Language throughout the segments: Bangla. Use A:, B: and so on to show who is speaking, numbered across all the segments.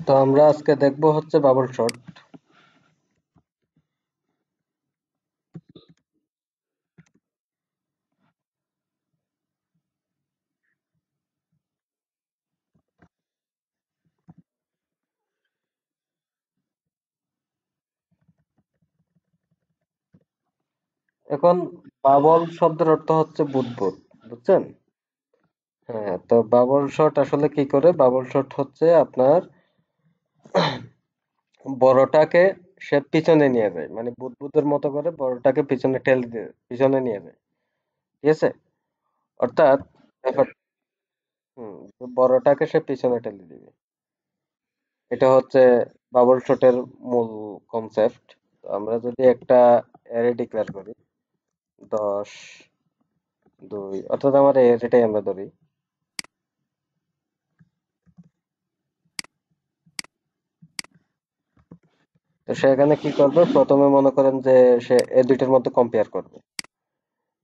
A: তো আমরা আজকে দেখব হচ্ছে বাবল শট। এখন বাবল শব্দের অর্থ হচ্ছে বুদবুদ, বুঝছেন? হ্যাঁ, তো বাবল শট আসলে কি করে? বাবল শট হচ্ছে আপনার বড়টাকে সে পিছনে নিয়ে যায়, মানে বুদবুদের মতো করে বড়টাকে পিছনে ঠেলে দিয়ে পিছনে নিয়ে যায়। ঠিক আছে? অর্থাৎ ব্যাপার- তো বড়টাকে সে পিছনে ঠেলে দিবে। এটা হচ্ছে বাবল শটের মূল কনসেপ্ট। আমরা যদি একটা অ্যারে ডিক্লেয়ার করি, 10, 2, অর্থাৎ আমার এটাই আমরা ধরি। তো সে এখানে কি করবে? প্রথমে মনে করেন যে সে এই দুইটার মধ্যে কম্পেয়ার করবে।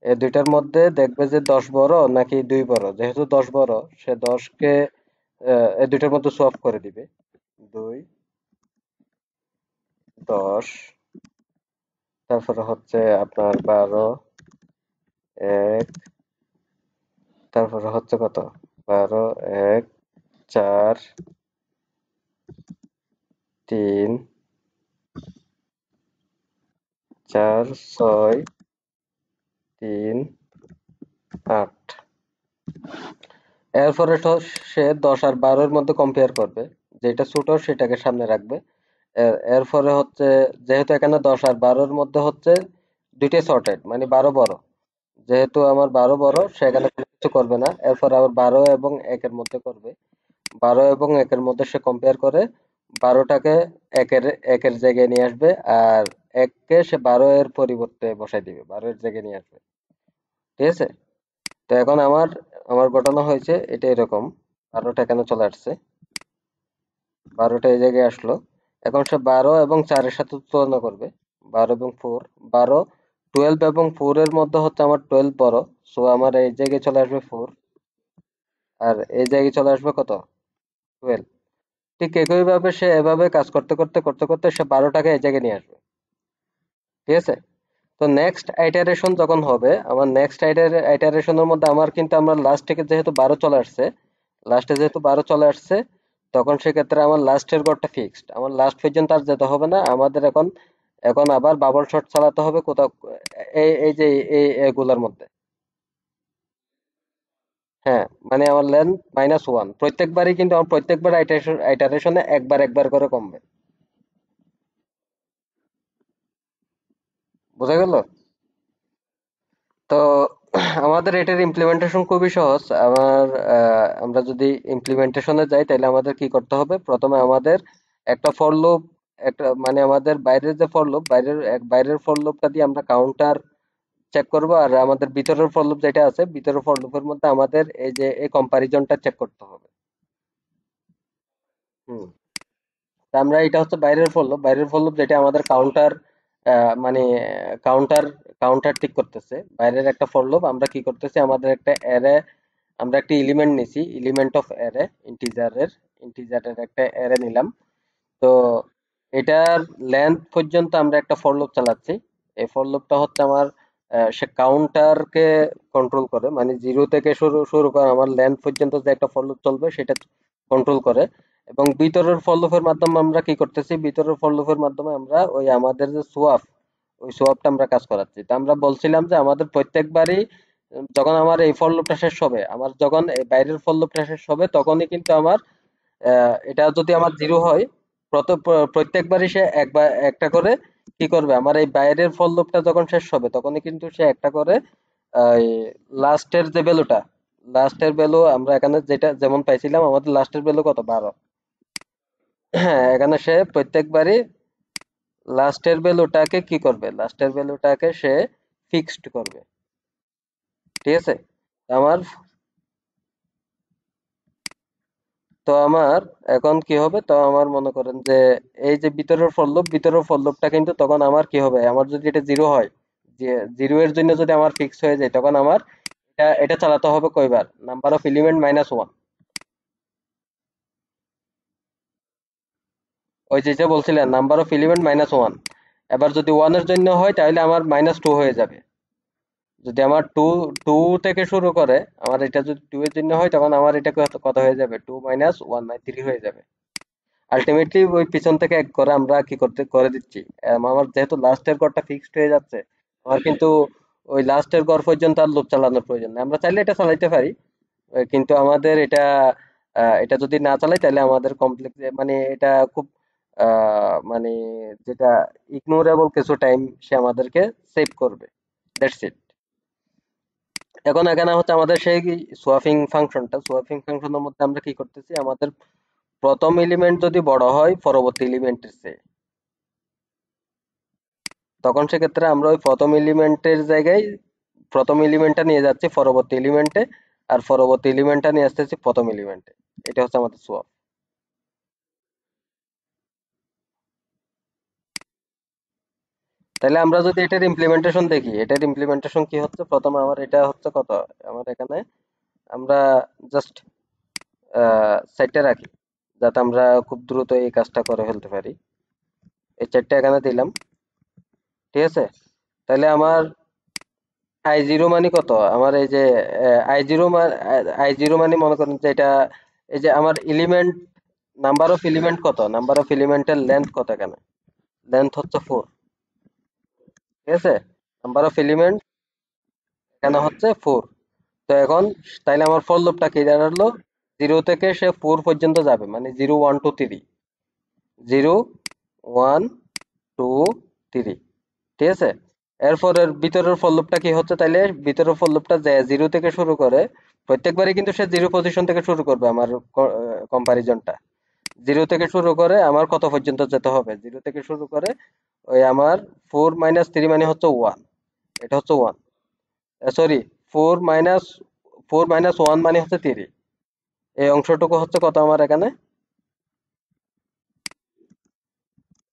A: এই দুইটার মধ্যে দেখবে যে 10 বড় নাকি 2 বড়। যেহেতু 10 বড়, সে 10 কে এই দুইটার মধ্যে সোয়াপ করে দিবে। 2, 10, তারপরে হচ্ছে আপনার 12, 1, তারপরে হচ্ছে কত? 12, 1, 4, 3, 4, 6, 3, 8। এরপরে সে 10 আর 12 এর মধ্যে কম্পেয়ার করবে। যেটা ছোট সেটাকে সামনে রাখবে। এরপরে হচ্ছে, যেহেতু এখানে 10 আর 12 এর মধ্যে হচ্ছে দুইটাই সর্টেড, মানে 12 বড়। যেহেতু আমার 12 বড়, সেখানে কোনো কিছু করবে না। এরপর আবার 12 এবং 1 এর মধ্যে করবে। 12 এবং 1 এর মধ্যে সে কম্পেয়ার করে 12টাকে একের জায়গায় নিয়ে আসবে, আর 1 কে সে 12 এর পরিবর্তে বসাই দিবে, 12 এর জায়গায় নিয়ে আসবে। ঠিক আছে? তো এখন আমার আমার ঘটনা হয়েছে এটা এরকম। 12টা এখানে চলে আসছে, 12টা এই জায়গায় আসলো। এখন সে 12 এবং 4 এর সাথে তুলনা করবে। 12 এবং 4, 12, 12 এবং 4 এর মধ্যে হচ্ছে আমার 12 বড়। সো আমার এই জায়গায় চলে আসবে 4, আর এই জায়গায় চলে আসবে কত? 12। ঠিক একই ভাবে সে এভাবে কাজ করতে করতে করতে করতে সে 12টাকে এই জায়গায় নিয়ে আসবে। ঠিক আছে? তো নেক্সট আইটারেশন যখন হবে, আমার নেক্সট আইটারেশনের মধ্যে আমার কিন্তু আমার লাস্ট থেকে যেহেতু 12 চলে আসছে, লাস্টে যেহেতু 12 চলে আসছে, তখন সেক্ষেত্রে আমার লাস্টের ঘরটা ফিক্সড। আমার লাস্ট পর্যন্ত আর যেতে হবে না। আমাদের এখন এখন আবার বাবল শট চালাতে হবে কোথাও, এই যে এগুলার মধ্যে। হ্যাঁ, মানে আমার লেন্থ -1 প্রত্যেকবারই, কিন্তু আমার প্রত্যেকবার আইটারেশনে একবার একবার করে কমবে। বোঝা গেল? তো আমাদের এটার ইমপ্লিমেন্টেশন খুবই সহজ। আমরা যদি ইমপ্লিমেন্টেশনে যাই, তাহলে আমাদের কি করতে হবে? প্রথমে আমাদের একটা ফর লুপ, একটা মানে আমাদের বাইরের যে ফর লুপ, বাইরের ফর লুপটা দিয়ে আমরা কাউন্টার চেক করব, আর আমাদের ভিতরের ফর লুপ যেটা আছে, ভিতরের ফর লুপের মধ্যে আমাদের এই যে এই কম্পারিজনটা চেক করতে হবে। হুম। তা আমরা, এটা হচ্ছে বাইরের ফর লুপ। বাইরের ফর লুপ যেটা আমাদের কাউন্টার, মানে কাউন্টার কাউন্টার ঠিক করতেছে। বাইরের একটা ফর লুপ আমরা কি করতেছি? আমাদের একটা অ্যারে, আমরা একটা এলিমেন্ট নিছি, এলিমেন্ট অফ অ্যারে, ইন্টিজারের একটা অ্যারে নিলাম। তো এটার লেন্থ পর্যন্ত আমরা একটা ফর লুপ চালাচ্ছি। এই ফর লুপটা হচ্ছে আমার, সে কাউন্টারকে কন্ট্রোল করে, মানে জিরো থেকে শুরু শুরু করে আমার লেন্থ পর্যন্ত যে একটা ফর লুপ চলবে সেটা কন্ট্রোল করে। এবং ভিতরের ফর লুপের মাধ্যমে আমরা কি করতেছি? ভিতরের ফর লুপের মাধ্যমে আমরা ওই আমাদের যে সোয়াপ, ওই সোয়াপটা আমরা কাজ করাচ্ছি। তো আমরা বলছিলাম যে আমাদের প্রত্যেকবারই যখন আমার এই ফর লুপটা শেষ হবে, আমার যখন এই বাইরের ফর লুপটা শেষ হবে, তখনই কিন্তু আমার, এটা যদি আমার জিরো হয়, প্রত্যেকবারই সে একবার একটা করে কি করবে? আমার এই বাইরের ফর লুপটা যখন শেষ হবে, তখনই কিন্তু সে একটা করে লাস্টের যে ভ্যালুটা, লাস্টের ভ্যালু আমরা এখানে যেটা যেমন পাইছিলাম, আমাদের লাস্টের ভ্যালু কত? 12। হ্যাঁ, এখানে সে প্রত্যেকবারই লাস্টের ভ্যালুটাকে কি করবে? লাস্টের ভ্যালুটাকে সে ফিক্সড করবে। ঠিক আছে? আমার তো আমার এখন কি হবে? তো আমার মনে করেন যে এই যে ভিতরের ফর লুপটা কিন্তু তখন আমার কি হবে? আমার যদি এটা জিরো হয়, যে জিরো এর জন্য যদি আমার ফিক্স হয়ে যায়, তখন আমার এটা চালাতে হবে কয়বার? Number of element -1। ওই যে যে বলছিলেন নাম্বার অফ এলিমেন্ট -1, এবার যদি 1 এর জন্য হয় তাহলে আমার -2 হয়ে যাবে। যদি আমার টু থেকে শুরু করে, আমার এটা যদি 2 এর জন্য হয় তখন আমার এটা কত কত হয়ে যাবে, 2 - 1 বাই 3 হয়ে যাবে। আলটিমেটলি ওই পিছন থেকে এক করে আমরা কি করতে করে দিচ্ছি। আমার যেহেতু লাস্টের ঘরটা ফিক্সড হয়ে যাচ্ছে, আমার কিন্তু ওই লাস্টের ঘর পর্যন্ত আর লুপ চালানোর প্রয়োজন নেই। আমরা চাইলে এটা চালাইতে পারি, কিন্তু আমাদের এটা এটা যদি না চালাই তাহলে আমাদের কমপ্লেক্স মানে এটা খুব মানে যেটা ইগনোরেবল কিছু টাইম সে আমাদেরকে সেভ করবে। That's it. এখন এখানে হচ্ছে আমাদের সেই সোয়াপিং ফাংশনের মধ্যে আমরা কি করতেছি, আমাদের প্রথম এলিমেন্ট যদি বড় হয় পরবর্তী এলিমেন্টের চেয়ে, তখন সেক্ষেত্রে আমরা ওই প্রথম এলিমেন্টের জায়গায় প্রথম এলিমেন্টটা নিয়ে যাচ্ছি পরবর্তী এলিমেন্টে, আর পরবর্তী এলিমেন্টটা নিয়ে আসতেছি প্রথম এলিমেন্টে। এটা হচ্ছে আমাদের সোয়াপ। তাহলে আমরা যদি এটার ইমপ্লিমেন্টেশন দেখি, এটার ইমপ্লিমেন্টেশন কি হচ্ছে, প্রথমে আমার এটা হচ্ছে কত, আমার এখানে আমরা জাস্ট সেটটা রাখি যাতে আমরা খুব দ্রুত এই কাজটা করে ফেলতে পারি। এই চারটা এখানে দিলাম, ঠিক আছে। তাহলে আমার I0 মানে কত, আমার এই যে I0 মানে মনে করেন যে এটা, এই যে আমার এলিমেন্ট নাম্বার অফ এলিমেন্ট কত, নাম্বার অফ এলিমেন্টের লেন্থ কত, এখানে লেন্থ হচ্ছে 4, ঠিক আছে। নাম্বার অফ এলিমেন্ট এখানে হচ্ছে 4। তো এখন তাইলে আমার ফর লুপটা কি দাঁড়ালো, 0 থেকে সে 4 পর্যন্ত যাবে, মানে 0 1 2 3, 0 1 2 3, ঠিক আছে। এরপরের ভিতরের ফর লুপটা কি হচ্ছে, তাইলে ভিতরের ফর লুপটা যে 0 থেকে শুরু করে, প্রত্যেকবারই কিন্তু সে 0 পজিশন থেকে শুরু করবে আমার কম্পারিজনটা। 0 থেকে শুরু করে আমার কত পর্যন্ত যেতে হবে, 0 থেকে শুরু করে ওই আমার 4 - 3 মানে হচ্ছে 1, এটা হচ্ছে 1, সরি, 4 মাইনাস 1 মানে হচ্ছে 3। এই অংশটুকু হচ্ছে কত আমার এখানে,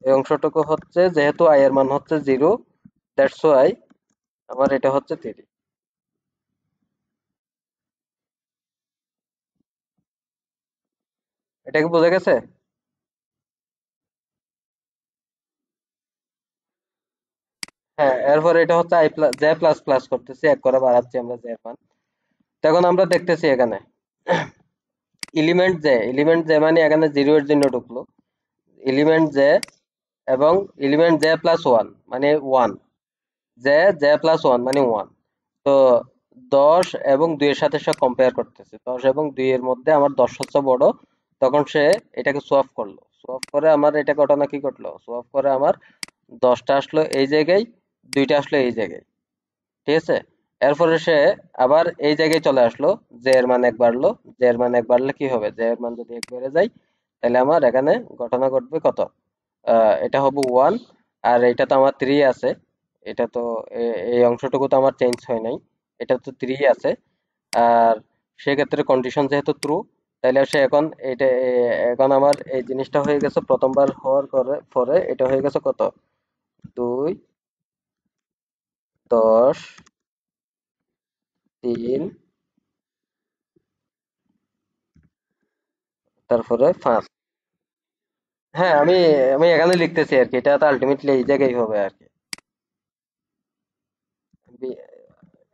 A: এই অংশটুকু হচ্ছে যেহেতু i এর মান হচ্ছে 0, দ্যাটস ওয়াই আমার এটা হচ্ছে 3। এটা কি বোঝা গেছে? হ্যাঁ, এরপর এটা হচ্ছে i plus J plus plus করতেছি, এক করে বাড়াচ্ছি আমরা জে এর মান। তো এখন আমরা দেখতেছি এখানে এলিমেন্ট জে মানে এখানে 0 এর জন্য ঢুকলো, এলিমেন্ট জে এবং এলিমেন্ট জে প্লাস 1 মানে 1, জে প্লাস 1 মানে 1। তো 10 এবং 2 এর সাথে সে কম্পেয়ার করতেছে, 10 এবং 2 এর মধ্যে আমার 10 হচ্ছে বড়। তখন সে এটাকে সোয়াপ করলো, সোয়াপ করে আমার এটা ঘটনা কি ঘটলো, সোয়াপ করে আমার 10টা আসলো এই জায়গায়, 2টা আসলো এই জায়গায়, ঠিক আছে। এরপরে সে আবার এই জায়গায় চলে আসলো, জে এর মান 1 বাড়লো, জে এর মান 1 বাড়লে কি হবে, জে এর মান যদি 1 বেড়ে যায় তাহলে আমার এখানে ঘটনা ঘটবে কত, এটা হবে 1। আর এটা তো আমার 3 আছে, এটা তো এই অংশটুকু তো আমার চেঞ্জ হয় নাই, এটা তো 3 আছে। আর সেক্ষেত্রে কন্ডিশন যেহেতু ট্রু, তাহলে সে এখন এখন আমার এই জিনিসটা হয়ে গেছে প্রথমবার হওয়ার পরে পরে এটা হয়ে গেছে কত, 2 10 3 তারপরে 5। হ্যাঁ, আমি আমি এখানে লিখতেছি আর কি, এটা তো আলটিমেটলি এই জায়গায় হবে আর কি,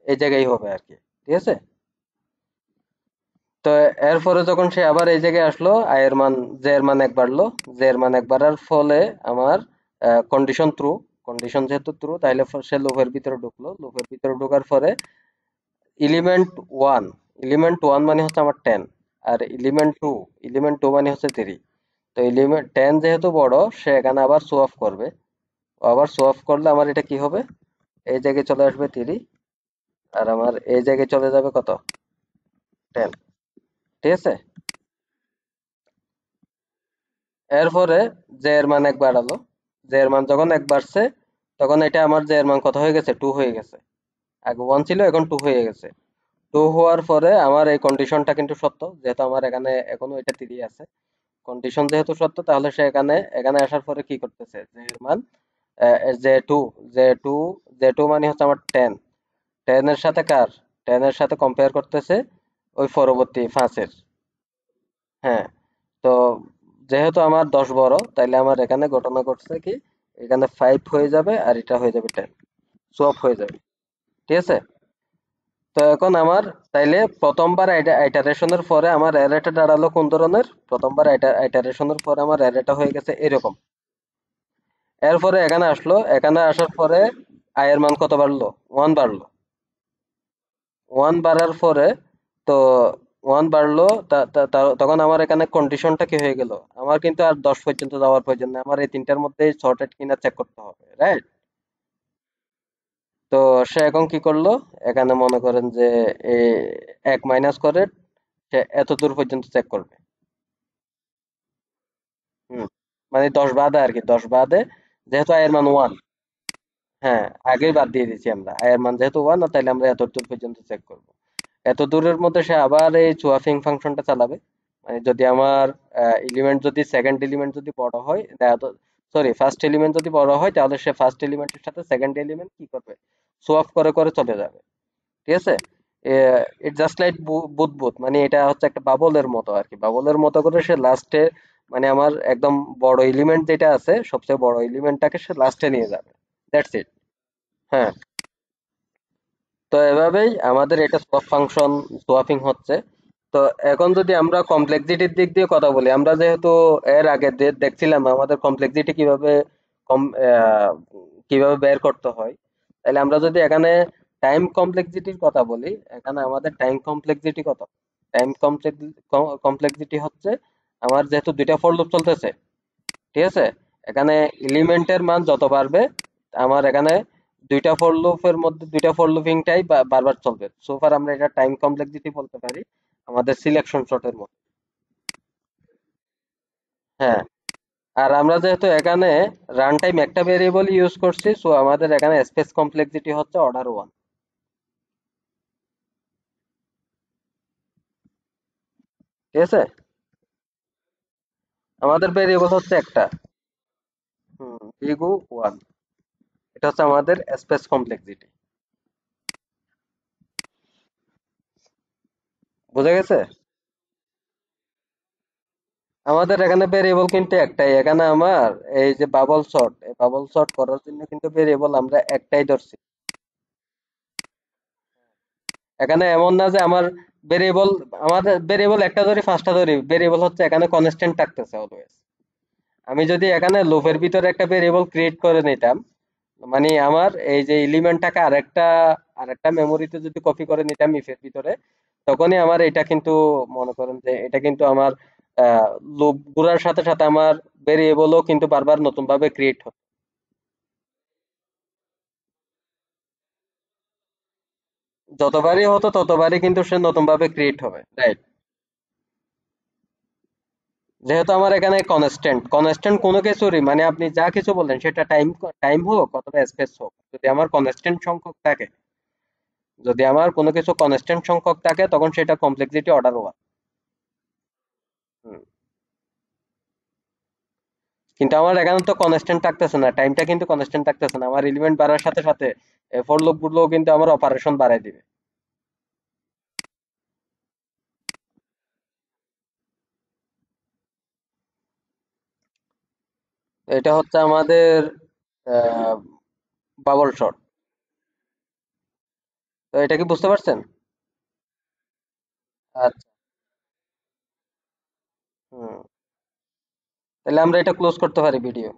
A: এই জায়গায় হবে আর কি, ঠিক আছে। তো এরপরে যখন সে আবার এই জায়গায় আসলো, আয়ের মান জে এর মান 1 বাড়লো, জে এর মান 1 বাড়ার ফলে আমার কন্ডিশন ট্রু, কন্ডিশন যেহেতু ট্রু তাইলে সে লুপের ভিতরে ঢুকলো, লুপের ভিতরে ঢোকার পরে এলিমেন্ট 1, এলিমেন্ট 1 মানে হচ্ছে আমার 10, আর এলিমেন্ট 2 মানে হচ্ছে 3। তো এলিমেন্ট 10 যেহেতু বড়, সে এখানে আবার শো অফ করবে, আবার শো অফ করলে আমার এটা কি হবে, এই জায়গায় চলে আসবে 3, আর আমার এই জায়গায় চলে যাবে কত, 10, ঠিক আছে। এরপরে জে এর মান 1 বাড়ালো, জে এর মান যখন 1 বাড়ছে তখন এটা আমার জে এর মান কত হয়ে গেছে, 2 হয়ে গেছে। আগে 1 ছিল, এখন 2 হয়ে গেছে। 2 হওয়ার পরে আমার এই কন্ডিশনটা কিন্তু সত্য, যেহেতু আমার এখানে এখনো এটা 3 আছে। কন্ডিশন যেহেতু সত্য তাহলে সে এখানে এখানে আসার পরে কি করতেছে, জে এর মান J two J two J two মানে হচ্ছে আমার 10, 10 এর সাথে কার, 10 এর সাথে কম্পেয়ার করতেছে ওই পরবর্তী 5 এর। হ্যাঁ, তো যেহেতু আমার 10 বড়, তাইলে আমার এখানে ঘটনা ঘটছে কি, এখানে 5 হয়ে যাবে আর এটা হয়ে যাবে 10, সোয়াপ হয়ে যাবে। ঠিক আছে? তো এখন আমার, তাইলে প্রথমবার আইটারেশনের পরে আমার অ্যারেটা দাঁড়ালো কোন ধরনের, প্রথমবার আইটারেশনের পরে আমার অ্যারেটা হয়ে গেছে এরকম। এরপরে এখানে আসলো, এখানে আসার পরে আয়ের মান কত বাড়লো, 1 বাড়লো। 1 বাড়ার পরে, তো 1 বাড়লো, তখন আমার এখানে কন্ডিশনটা কি হয়ে গেল, আমার কিন্তু আর 10 পর্যন্ত যাওয়ার প্রয়োজন নেই, আমার এই তিনটার মধ্যে সর্টেড কিনা চেক করতে হবে, রাইট? তো সে এখন কি করলো, এখানে মনে করেন যে এই 1 মাইনাস করে সে এত দূর পর্যন্ত চেক করবে। হুম, মানে 10 বাদে আর কি, 10 বাদে, যেহেতু আয়ের মান 1, হ্যাঁ, আগেই বাদ দিয়ে দিয়েছি আমরা, আয়ের মান যেহেতু 1, তাহলে আমরা এত দূর পর্যন্ত চেক করব। এত দূরের মধ্যে সে আবার এই চুয়াফিং ফাংশনটা চালাবে। মানে যদি আমার এলিমেন্ট, যদি সেকেন্ড এলিমেন্ট যদি বড় হয়, সরি, ফার্স্ট এলিমেন্ট যদি বড় হয়, তাহলে সে ফার্স্ট এলিমেন্টের সাথে সেকেন্ড এলিমেন্ট কি করবে, সোয়াপ করে করে চলে যাবে। ঠিক আছে? ইট জাস্ট লাইক বুদবুদ, মানে এটা হচ্ছে একটা বাবলের মতো আর কি, বাবলের মতো করে সে লাস্টে, মানে আমার একদম বড় এলিমেন্ট যেটা আছে, সবচেয়ে বড় এলিমেন্টটাকে সে লাস্টে নিয়ে যাবে। That's it. হ্যাঁ, তো এভাবেই আমাদের এটা সোয়াপ ফাংশন, সোয়াপিং হচ্ছে। তো এখন যদি আমরা কমপ্লেক্সিটির দিক দিয়ে কথা বলি, আমরা যেহেতু এর আগে দেখছিলাম আমাদের কমপ্লেক্সিটি কিভাবে কম আহ, কিভাবে বের করতে হয়, তাহলে আমরা যদি এখানে টাইম কমপ্লেক্সিটির কথা বলি, এখানে আমাদের টাইম কমপ্লেক্সিটি কত, টাইম কমপ্লেক্সিটি হচ্ছে, আমার যেহেতু দুইটা ফর লুপ চলতেছে, ঠিক আছে, এখানে এলিমেন্টের মান যত বাড়বে, আমার এখানে দুইটা ফর লুপের মধ্যে দুইটা ফর লুপিংটাই বারবার চলবে, সো ফার আমরা এটা টাইম কমপ্লেক্সিটি বলতে পারি আমাদের সিলেকশন শর্টের মধ্যে। হ্যাঁ, আর আমরা যেহেতু এখানে রান টাইম একটা ভেরিয়েবল ইউজ করছি, সো আমাদের এখানে স্পেস কমপ্লেক্সিটি হচ্ছে অর্ডার 1। ঠিক আছে? আমাদের ভেরিয়েবল হচ্ছে একটা, ইগু 1, এটা হচ্ছে আমাদের স্পেস কমপ্লেক্সিটি। বুঝা গেছে? আমাদের এখানে ভেরিয়েবল কিন্তু একটাই, এখানে আমার এই যে বাবল শর্ট, এই বাবল শর্ট করার জন্য কিন্তু ভেরিয়েবল আমরা একটাই ধরছি। এখানে এমন না যে আমার ভেরিয়েবল, আমাদের ভেরিয়েবল একটা ধরি, পাঁচটা ধরি, ভেরিয়েবল হচ্ছে এখানে কনস্ট্যান্ট থাকতেছে অলওয়েজ। আমি যদি এখানে লুপের ভিতরে একটা ভেরিয়েবল ক্রিয়েট করে নিতাম, মানে আমার এই যে এলিমেন্টটাকে আরেকটা মেমোরিতে যদি কপি করে নিতাম ইফের ভিতরে, তখনই আমার এটা কিন্তু, মনে করেন যে এটা কিন্তু আমার লুপ ঘোরার সাথে সাথে আমার ভেরিয়েবলও কিন্তু বারবার নতুন ভাবে ক্রিয়েট হবে। যতবারই হতো ততবারই কিন্তু সে নতুন ভাবে ক্রিয়েট হবে, রাইট? যেহেতু আমার এখানে কনস্ট্যান্ট কনস্ট্যান্ট কোনো কিছুরই, মানে আপনি যা কিছু বললেন সেটা টাইম, টাইম হোক অথবা স্পেস হোক, যদি আমার কনস্ট্যান্ট সংখ্যক থাকে, যদি আমার কোনো কিছু কনস্ট্যান্ট সংখ্যক থাকে, তখন সেটা কমপ্লেক্সিটি অর্ডার 1। কিন্তু আমার এখানে তো কনস্ট্যান্ট থাকতেছে না, টাইমটা কিন্তু কনস্ট্যান্ট থাকতেছে না, আমার এলিমেন্ট বাড়ার সাথে সাথে ফর লুপ গুলোও কিন্তু আমার অপারেশন বাড়ায় দিবে। এটা হচ্ছে আমাদের বাবল শট। তো এটা কি বুঝতে পারছেন? আচ্ছা। হুম, তাহলে আমরা এটা ক্লোজ করতে পারি ভিডিও।